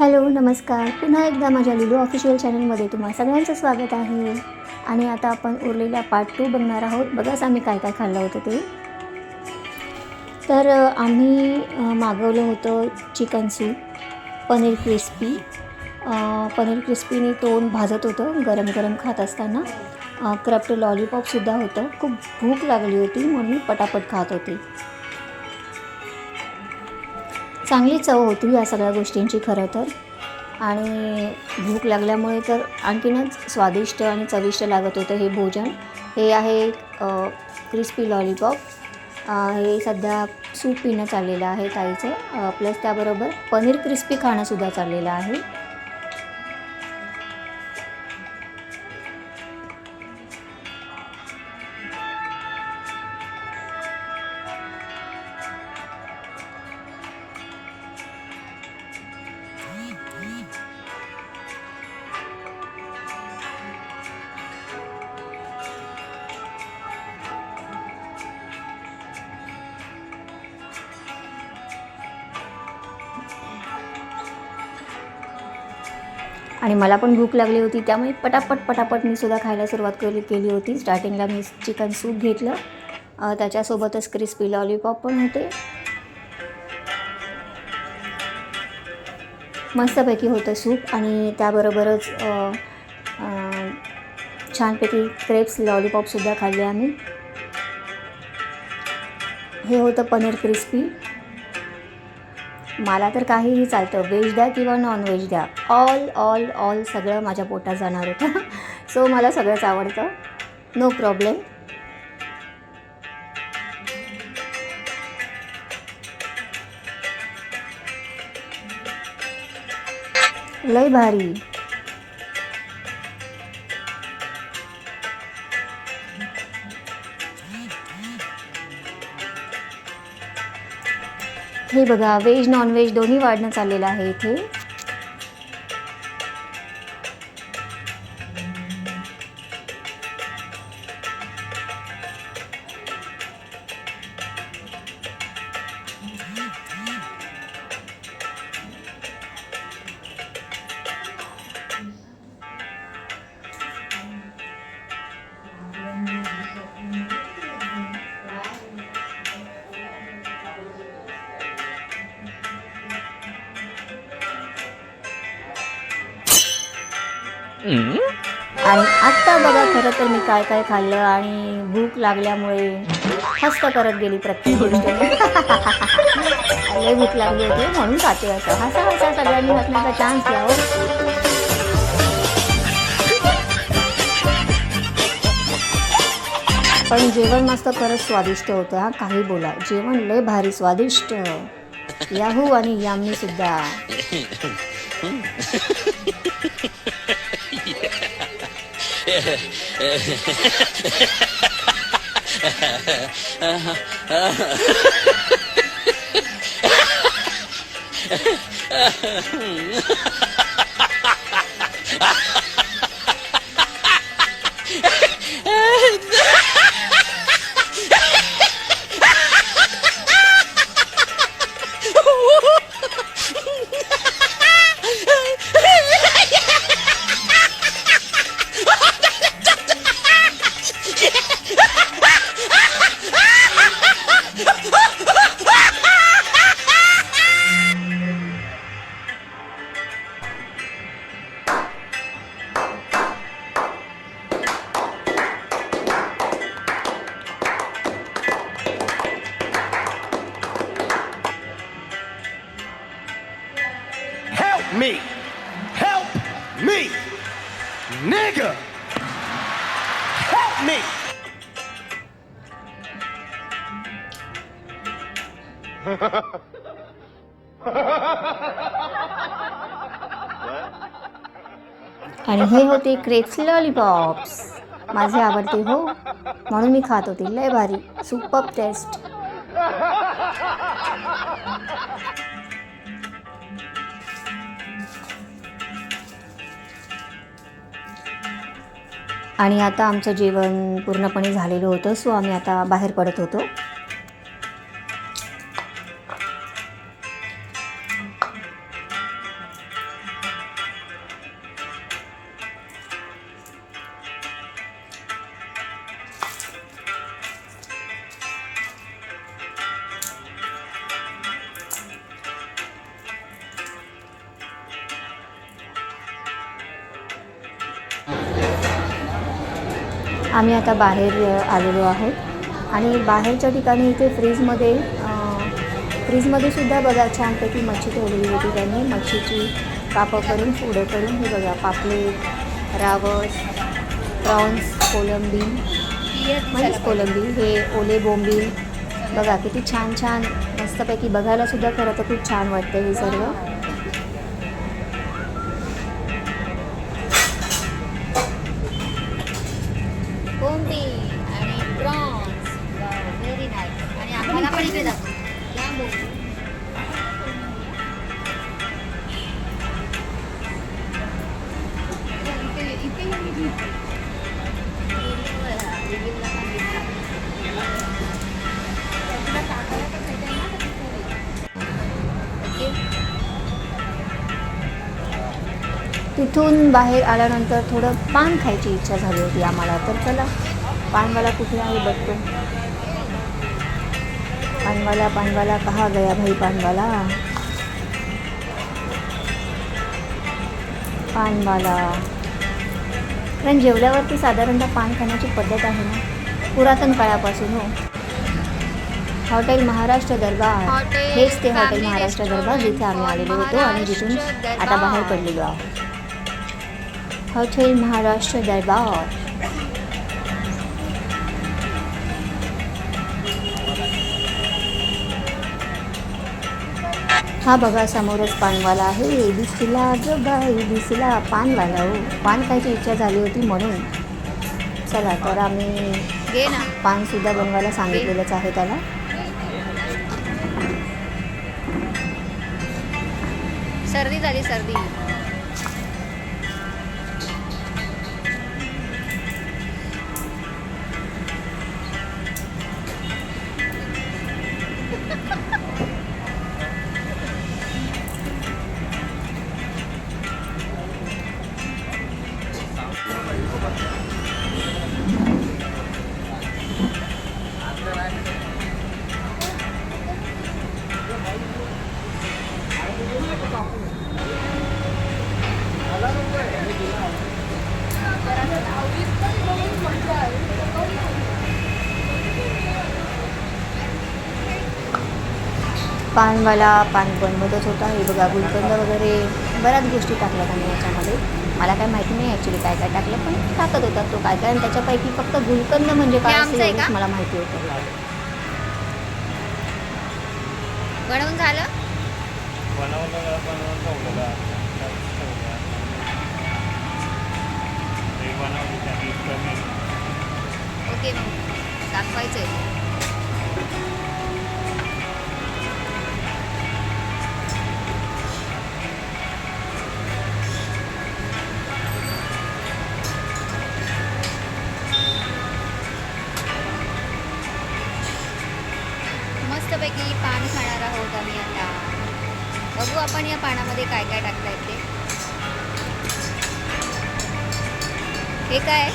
Hello नमस्कार. पुन्हा एकदा माझ्या लिलू ऑफिशियल चॅनलमध्ये तुम्हा सगळ्यांचं स्वागत आहे. आणि आता आपण उरलेला पार्ट 2 बघणार आहोत. बघाच आम्ही काय काय खाल्लं होतं ते. तर आम्ही मागवलं होतं chicken soup, paneer crispy. Paneer क्रिस्पीने तोंड भाजत होतं गरम गरम खात असताना. क्रफ्ट लॉलीपॉपसुद्धा होतं. खूप भूक लागली होती म्हणून मी पटापट खात होती. चांगली चव होती या सगळ्या गोष्टींची खरं तर. आणि भूक लागल्यामुळे तर आणखीनच स्वादिष्ट आणि चविष्ट लागत होतं हे भोजन. हे आहे क्रिस्पी लॉलीपॉप. हे सध्या सूप पिणं चाललेलं आहे ताईचं. प्लस त्याबरोबर पनीर क्रिस्पी खाणंसुद्धा चाललेलं आहे. आणि मला पण भूक लागली होती त्यामुळे पटापट मी सुद्धा खायला सुरुवात केली होती. स्टार्टिंगला मी चिकन सूप घेतलं. त्याच्यासोबतच क्रिस्पी लॉलीपॉप पण होते. मस्तपैकी होतं सूप. आणि त्याबरोबरच छानपैकी क्रेप्स लॉलीपॉपसुद्धा खाल्ले आम्ही. हे होतं पनीर क्रिस्पी. मला तर काहीही चालतं, व्हेज द्या किंवा नॉन व्हेज द्या, ऑल सगळं माझ्या पोटात जाणार होतं. सो मला सगळंच आवडतं, नो प्रॉब्लेम. लय भारी. हे बघा, व्हेज नॉन व्हेज दोन्ही वाढणं चाललेलं आहे इथे. आणि आत्ता बघा, खरं तर मी काय काय खाल्लं आणि भूक लागल्यामुळे हस्त करत गेली प्रत्येक गोष्ट. लय भूक लागली होती म्हणून खाते असं. हसा सगळ्यांनी हसण्याचा चान्स द्या हो. पण जेवण मस्त खरंच स्वादिष्ट होतं. हा काही बोला, जेवण लय भारी स्वादिष्ट. याहू आणि याम्मी सुद्धा. Help me, nigga, help me. आणि हे होते क्रेप्स लॉलीपॉप्स. माझे आवडते हो, म्हणून मी खात होते. लय भारी, सुपर टेस्ट. आणि आता आमचं जेवण पूर्णपणे झालेलं होतं. सो आम्ही आता बाहेर पडत होतो. आम्ही आता बाहेर आलेलो आहोत आणि बाहेरच्या ठिकाणी इथे फ्रीजमध्ये सुद्धा बघा छानपैकी मच्छी ठेवलेली होती त्यांनी. मच्छीची कापं करून पुढं करून हे बघा पापलेट, रावस, प्रॉन्स, कोलंबी म्हणजेच कोलंबी, हे ओले बोंबील बघा किती छान छान मस्तपैकी. बघायला सुद्धा खरं तर खूप छान वाटतं हे सर्व. कोंबडी आणि प्रॉन्स व्हेरी नाईस. आणि आम्हाला पण इकडे जातो या बोंबी. तिथून बाहेर आल्यानंतर थोडं पान खायची इच्छा झाली होती आम्हाला. तर चला पानवाला कुठे आहे बघतो. पानवाला कहा गया भाई पानवाला. कारण जेवल्यावरती साधारणतः पान खाण्याची पद्धत आहे ना पुरातन काळापासून. हो, हॉटेल महाराष्ट्र दरबार, हेच ते हॉटेल महाराष्ट्र दरबार जिथे आम्ही आलेलो होतो आणि जिथून आता बाहेर पडलेलो आहोत. हॉटेल महाराष्ट्र दरबार. हा बघा समोरच पानवाला आहे. दिसला ग बाई दिसला पानवाला. हो, पान खायची इच्छा झाली होती म्हणून. चला तर आम्ही घे ना. पानसुद्धा बनवायला सांगितलेलंच आहे त्याला. सर्दी झाली सर्दी. पानवाला पान बनवतच होता. हे बघा गुलकंद वगैरे बऱ्याच गोष्टी टाकल्यात आम्ही याच्यामध्ये. मला काय माहिती नाही ॲक्च्युली काय काय टाकलं, पण टाकत होता तो काय काय. आणि त्याच्यापैकी फक्त गुलकंद म्हणजे काय हे आमचं आहे असं का? मला माहिती होतं. बनवून झालं. ओके मग दाखवायचं आहे. मस्तपैकी पान खाणार आहोत आम्ही आता. बघू आपण या पानामध्ये काय काय टाकतायत ते. हे काय?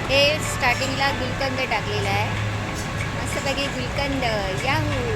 हे स्टार्टिंगला गुलकंद टाकलेला आहे. मस्तपैकी गुलकंद. याहू.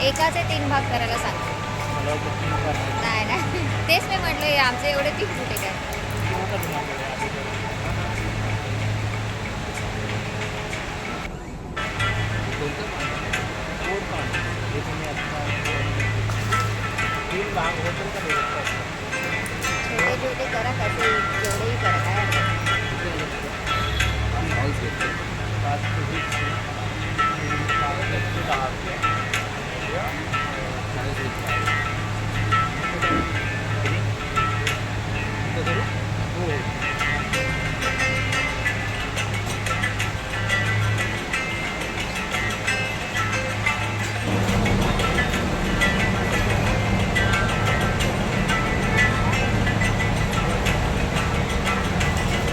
एकाचे 3 भाग करायला सांगतो. नाही नाही तेच मी म्हटलं आमचे एवढे 3 कुठे काय. छोटे छोटे करा कसे जेवढेही करा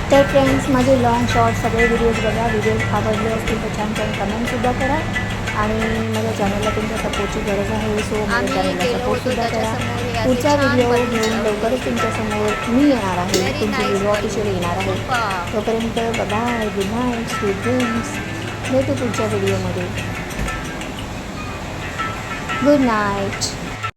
काय तर फ्रेंड्स माझे लॉंग शॉर्ट सगळे व्हिडिओज बघा. व्हिडिओज आवडले असतील तर छान छान कमेंटसुद्धा करा. आणि माझ्या चॅनलला तुमच्या सपोर्टची गरज आहे. सो माझ्या आम्ही चॅनलला गेलो सपोर्टसुद्धा होतो करा. त्याच्यासमोर हे असे पुढचा छान व्हिडिओ बलून्स घेऊन लावलेले. लवकरच तुमच्यासमोर मी येणार आहे. Very तुमची nice व्हिडिओ balloons. ऑफिशियल येणार आहे. Super. तोपर्यंत bye, good night, sweet dreams. भेटू पुढच्या व्हिडिओमध्ये. Good night.